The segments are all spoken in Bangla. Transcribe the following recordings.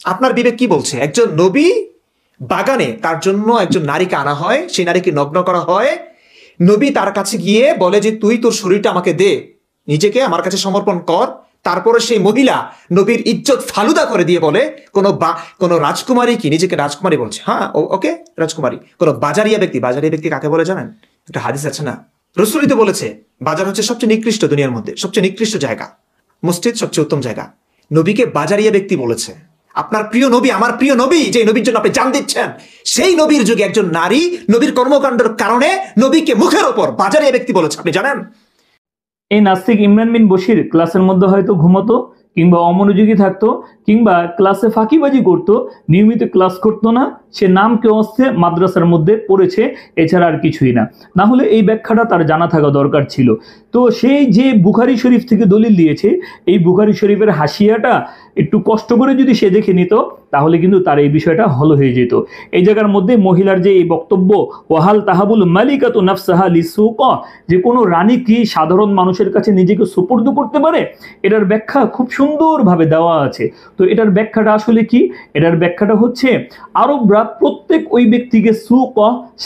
আপনার বিবেক কি বলছে? একজন নবী বাগানে তার জন্য একজন নারীকে আনা হয়, সেই নারীকে নগ্ন করা হয়, নবী তার কাছে গিয়ে বলে যে তুই তোর শরীরটা আমাকে দে, নিজেকে আমার কাছে সমর্পণ কর। তারপরে সেই মহিলা নবীর ইজ্জত ফালুদা করে দিয়ে বলে কোনো রাজকুমারী কি নিজেকে রাজকুমারী বলছে, হ্যাঁ ওকে রাজকুমারী। কোনো বাজারিয়া ব্যক্তি কাকে বলে জানেন? একটা হাদিস আছে না, রসূলই তো বলেছে বাজার হচ্ছে সবচেয়ে নিকৃষ্ট, দুনিয়ার মধ্যে সবচেয়ে নিকৃষ্ট জায়গা, মসজিদ সবচেয়ে উত্তম জায়গা। নবীকে বাজারিয়া ব্যক্তি বলেছে। আপনার প্রিয় নবী, আমার প্রিয় নবী, যে নবীর জন্য আপনি জান দিচ্ছেন, সেই নবীর যুগে একজন নারী নবীর কর্মকাণ্ডের কারণে নবীকে মুখের ওপর বাজারিয়া ব্যক্তি বলেছে, আপনি জানেন? এই নাস্তিক ইমরান বিন বশির ক্লাসের মধ্যে হয়তো ঘুমতো, কিংবা অমনোযোগী থাকতো, কিংবা ক্লাসে ফাঁকিবাজি করতো, নিয়মিত ক্লাস করতো না। সে নাম কেউ আসছে মাদ্রাসার মধ্যে পড়েছে, এছাড়া আর কিছুই না। না হলে এই ব্যাখ্যাটা তার জানা থাকা দরকার ছিল। তো সেই যে বুখারী শরীফ থেকে দলিল দিয়েছে, এই বুখারী শরীফের হাসিয়াটা একটু কষ্ট করে যদি সে দেখে নিত, তাহলে কিন্তু তার এই বিষয়টা হল হয়ে যেত। এই জায়গার মধ্যে মহিলার যে এই বক্তব্য, ওয়াহাল তাহাবুল মালিকাতু নাফসাহা লিসুক, যে কোনো রানী কি সাধারণ মানুষের কাছে নিজেকে সুপর্দ করতে পারে, এটার ব্যাখ্যা খুব সুন্দরভাবে দেওয়া আছে। তো এটার ব্যাখ্যাটা আসলে কি? এটার ব্যাখ্যাটা হচ্ছে, আরবরা প্রত্যেক ওই ব্যক্তিকে সুক,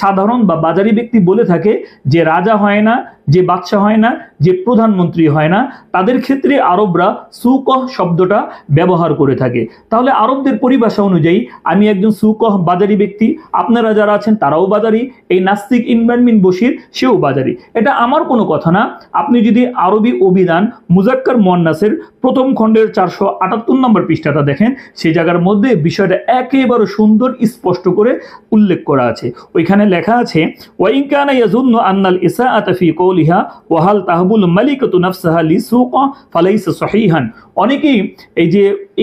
সাধারণ বা বাজারি ব্যক্তি বলে থাকে, যে রাজা হয় না, যে বাদশা হয় না, যে প্রধানমন্ত্রী হয় না, তাদের ক্ষেত্রে আরবরা সুক শব্দটা ব্যবহার করে থাকে। তাহলে আরবদের পরিভাষা অনুযায়ী আমি একজন সুক বাজারি ব্যক্তি, আপনারা যারা আছেন তারাও বাজারি, এই নাস্তিক ইমরান বিন বশির সেও বাজারি। এটা আমার কোনো কথা না। আপনি যদি আরবি অভিধান মুজাক্কার মুয়ান্নাসের প্রথম খণ্ডের 478 নম্বর পৃষ্ঠাটা দেখেন, সেই জায়গার মধ্যে বিষয়টা একেবারে সুন্দর স্পষ্ট করে উল্লেখ করা আছে। ওইখানে লেখা আছে, ওয়াইন কানা ইয়াজুন্নু আন্নাল ইসাআতা ফি কওলিহা ওয়া হাল তাহবুল মালিকাতু নাফসাহা লিসুক ফালাইসা সহিহান। অনেকেই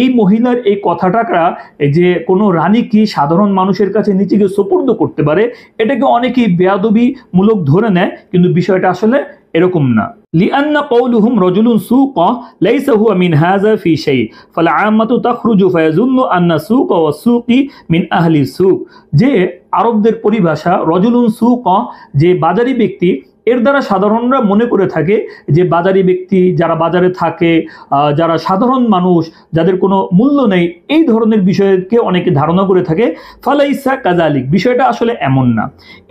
এই মহিলার এই কথাটা, এই যে কোনো রানী কি সাধারণ মানুষের কাছে নিজেকে সুপর্দ করতে পারে, এটাকে অনেকেই বেয়াদবি মূলক ধরে নেয়, কিন্তু বিষয়টা আসলে এরকম না। লিআন্না কওলুহুম রাজুলুন সুক লাইসা হুয়া মিন হাযা ফি শাই ফাল আম্মাতু তাখরুজু ফায়াজুন্নু আন্না সুক ওয়া সুকি মিন আহলি সুক। যে আরবদের পরিভাষা রজুলুন সুক, যে বাজারি ব্যক্তি, এর দ্বারা সাধারণরা মনে করে থাকে যে বাজারি ব্যক্তি যারা বাজারে থাকে, যারা সাধারণ মানুষ, যাদের কোনো মূল্য নেই, এই ধরনের বিষয়কে অনেকে ধারণা করে থাকে। ফালাইসা কাযালিক, বিষয়টা আসলে এমন না।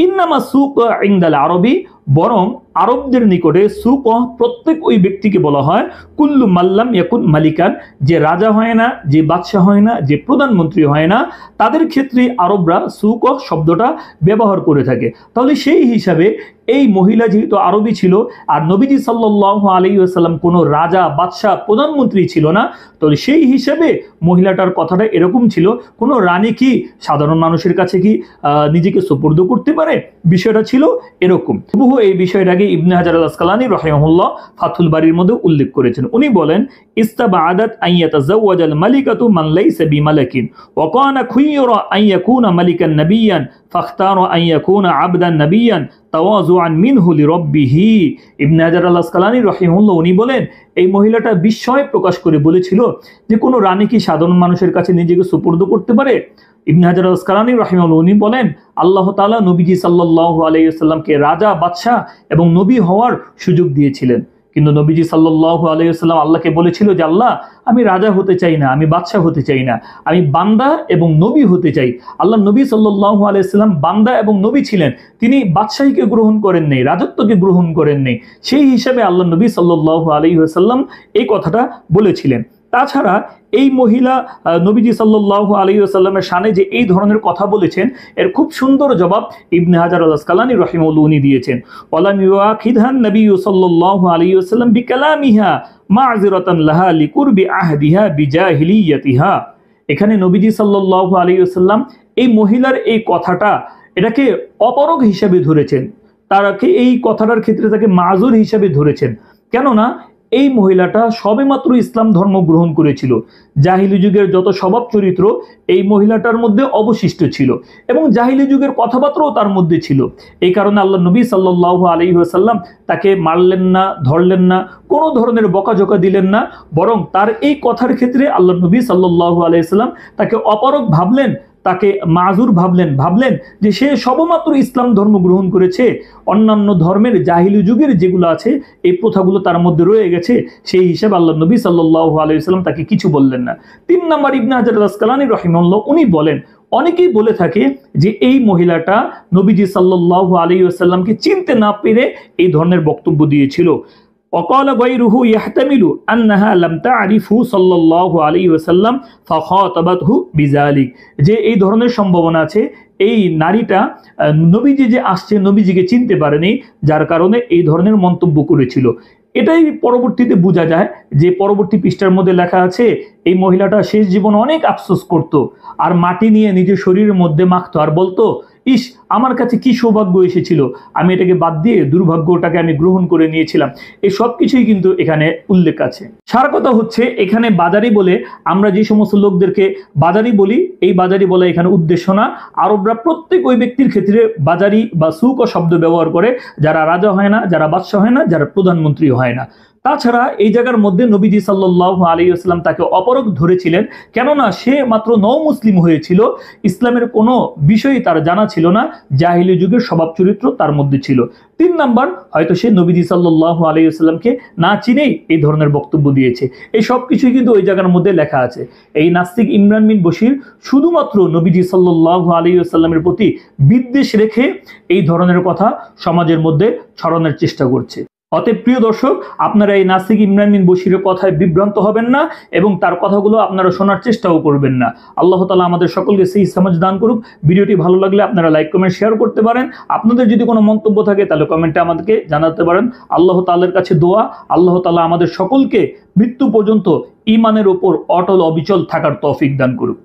ইন্নামা সুক ইনদাল আরবি, বরং আরবদের নিকটে সুক প্রত্যেক ওই ব্যক্তিকে বলা হয় কুল্লু মাল্লাম ইয়াকুন মালিকান, যে রাজা হয় না, যে বাদশা হয় না, যে প্রধানমন্ত্রী হয় না, তাদের ক্ষেত্রে আরবরা সুক শব্দটা ব্যবহার করে থাকে। তাহলে সেই হিসাবে এই মহিলা যেহেতু আরবি ছিল, আর নবীজি সাল্লাল্লাহু আলাইহি ওয়াসাল্লাম কোনো রাজা, বাদশা, প্রধানমন্ত্রী ছিল না, তাহলে সেই হিসাবে মহিলাটার কথাটা এরকম ছিল, কোনো রানী কি সাধারণ মানুষের কাছে কি নিজেকে সুপর্দ করতে পারে, বিষয়টা ছিল এরকম। বহু এই বিষয়টাকে ইবনে হাজার আল আসকালানী রাহিমাহুল্লাহ ফাথুল বারীর মধ্যে উল্লেখ করেছেন। উনি বলেন, ইস্তাবাআদাত আন ইয়াতাযাওয়াজাল মালিকাতু মান লাইসা বিমালাকিন ওয়া কানা খুয়রা আন ইয়াকুনা মালিকান নাবিয়ান ফাখতারা আন ইয়াকুনা আবদান নাবিয়ান তাওয়াজুআন মিনহু লিরাব্বিহি। ইবনে হাজার আল আসকালানী রাহিমাহুল্লাহ উনি বলেন, এই মহিলাটা বিস্ময় প্রকাশ করে বলেছিল যে কোনো রানী কি সাধারণ মানুষের কাছে নিজেকে সুপর্দ করতে পারে। ইবনে হাজার আল আসকালানী রাহিমাহুল্লাহ উনি বলেন, আল্লাহ তাআলা নবীজি সাল্লাল্লাহু আলাইহি ওয়াসাল্লামকে রাজা, বাদশা এবং নবী হওয়ার সুযোগ দিয়েছিলেন, কিন্তু নবীজি সাল্লাল্লাহু আলাইহি ওয়াসাল্লাম আল্লাহকে বলেছিল যে আল্লাহ, আমি রাজা হতে চাই না, আমি বাদশা হতে চাই না, আমি বান্দা এবং নবী হতে চাই। আল্লাহ নবী সাল্লাল্লাহু আলাইহি ওয়াসাল্লাম বান্দা এবং নবী ছিলেন, তিনি বাদশাহীকে গ্রহণ করেন নাই, রাজত্বকে গ্রহণ করেন নাই। সেই হিসাবে আল্লাহ নবী সাল্লাল্লাহু আলাইহি ওয়াসাল্লাম এই কথাটা বলেছিলেন। তাছাড়া এই মহিলা নবীজি সাল্লাল্লাহু আলাইহি ওয়াসাল্লামের শানে যে এই ধরনের কথা বলেছেন, এর খুব সুন্দর জবাব ইবনে হাজার আল আসকালানী রাহিমাহুল্লাহ উনি দিয়েছেন। ওয়ালাম ইউআখিদহান নবী সাল্লাল্লাহু আলাইহি ওয়াসাল্লাম বিকালামিহা মা'যিরাতান লাহা লিকুরবি আহদিহা বিজাহিলিয়াতিহা। এখানে নবীজি সাল্লাল্লাহু আলাইহি ওয়াসাল্লাম এই মহিলার এই কথাটা, এটাকে অপরগ হিসেবে ধরেছেন, তারাকে এই কথাটার ক্ষেত্রে তাকে মাজুর হিসেবে ধরেছেন। কেননা এই মহিলাটা সবেমাত্র ইসলাম ধর্ম গ্রহণ করেছিল, জাহিলি যুগের যত স্বভাব চরিত্র এই মহিলাটার মধ্যে অবশিষ্ট ছিল, এবং জাহিলি যুগের কথাবার্তাও তার মধ্যে ছিল। এই কারণে আল্লাহ নবী সাল্লাল্লাহু আলাইহি ওয়াসাল্লাম তাকে মারলেন না, ধরলেন না, কোনো ধরনের বকাঝকা দিলেন না, বরং তার এই কথার ক্ষেত্রে আল্লাহ নবী সাল্লাল্লাহু আলাইহি ওয়াসাল্লাম তাকে অপারগ ভাবলেন, তাকে মাজুর ভাবলেন যে সে সবেমাত্র ইসলাম ধর্ম গ্রহণ করেছে, অন্যান্য ধর্মের জাহিলি যুগের যেগুলো আছে এই প্রথাগুলো তার মধ্যে রয়ে গেছে, সেই হিসাবে আল্লাহ নবী সাল্লাল্লাহু আলাইহি ওয়াসাল্লাম তাকে কিছু বললেন না। 3 নম্বর ইবনে হাজার আল আসকালানী রাহিমাহুল্লাহ উনি বলেন, অনেকেই বলে থাকে যে এই মহিলাটা নবীজি সাল্লাল্লাহু আলাইহি ওয়াসাল্লামকে চিনতে না পেরে এই ধরনের বক্তব্য দিয়েছিল। وقال غيره يحتمل أنها لم تعرفه صلى الله عليه وسلم فخاطبته بذلك, যে এই ধরনের সম্ভাবনা আছে এই নারীটা নবীজি যে আসছে নবীজিকে চিনতে পারেনি, যার কারণে এই ধরনের মন্তব্য করেছিল। এটাই পরবর্তীতে বোঝা যায় যে পরবর্তী পৃষ্ঠার মধ্যে লেখা আছে এই মহিলাটা শেষ জীবন অনেক আফসোস করত, আর মাটি নিয়ে নিজের শরীরের মধ্যে মাখতো আর বলতো, ইস আমার কাছে কি সৌভাগ্য এসেছিল, আমি এটাকে বাদ দিয়ে দুর্ভাগ্যটাকে আমি গ্রহণ করে নিয়েছিলাম। এই সব কিছুই কিন্তু এখানে উল্লেখ আছে। সার কথা হচ্ছে এখানে বাজারি বলে আমরা যে সমস্ত লোকদেরকে বাজারি বলি, এই বাজারি বলা এখানে উদ্দেশ্য না। আরবরা প্রত্যেক ওই ব্যক্তির ক্ষেত্রে বাজারি বা সুক শব্দ ব্যবহার করে যারা রাজা হয় না, যারা বাদশাহ হয় না, যারা প্রধানমন্ত্রী হয় না। তাছাড়া এই জায়গার মধ্যে নবীজি সাল্লাল্লাহু আলাইহি ওয়াসাল্লাম তাকে অপরক ধরেছিলেন, কেননা সে মাত্র নও মুসলিম হয়েছিল, ইসলামের কোনো বিষয়ই তার জানা ছিল না, জাহিলি যুগের স্বভাব চরিত্র তার মধ্যে ছিল। 3 নাম্বার, হয়তো সে নবীজি সাল্লাল্লাহু আলাইহি ওয়াসাল্লামকে না চিনেই এই ধরনের বক্তব্য দিয়েছে। এই সব কিছুই কিন্তু ওই জায়গার মধ্যে লেখা আছে। এই নাস্তিক ইমরান বিন বশির শুধুমাত্র নবীজি সাল্লাল্লাহু আলাইহি ওয়াসাল্লামের প্রতি বিদ্বেষ রেখে এই ধরনের কথা সমাজের মধ্যে ছড়ানোর চেষ্টা করছে। অতএব প্রিয় দর্শক, আপনারা এই নাস্তিক ইমরান বিন বশিরের কথায় বিভ্রান্ত হবেন না এবং তার কথাগুলো আপনারা শোনার চেষ্টাও করবেন না। আল্লাহ তাআলা আমাদের সকলকে সেই সমাজ দান করুক। ভিডিওটি ভালো লাগলে আপনারা লাইক কমেন্ট শেয়ার করতে পারেন। আপনাদের যদি কোনো মন্তব্য থাকে তাহলে কমেন্টে আমাদেরকে জানাতে পারেন। আল্লাহ তাআলার কাছে দোয়া, আল্লাহ তাআলা আমাদের সকলকে মৃত্যু পর্যন্ত ঈমানের উপর অটল অবিচল থাকার তৌফিক দান করুক।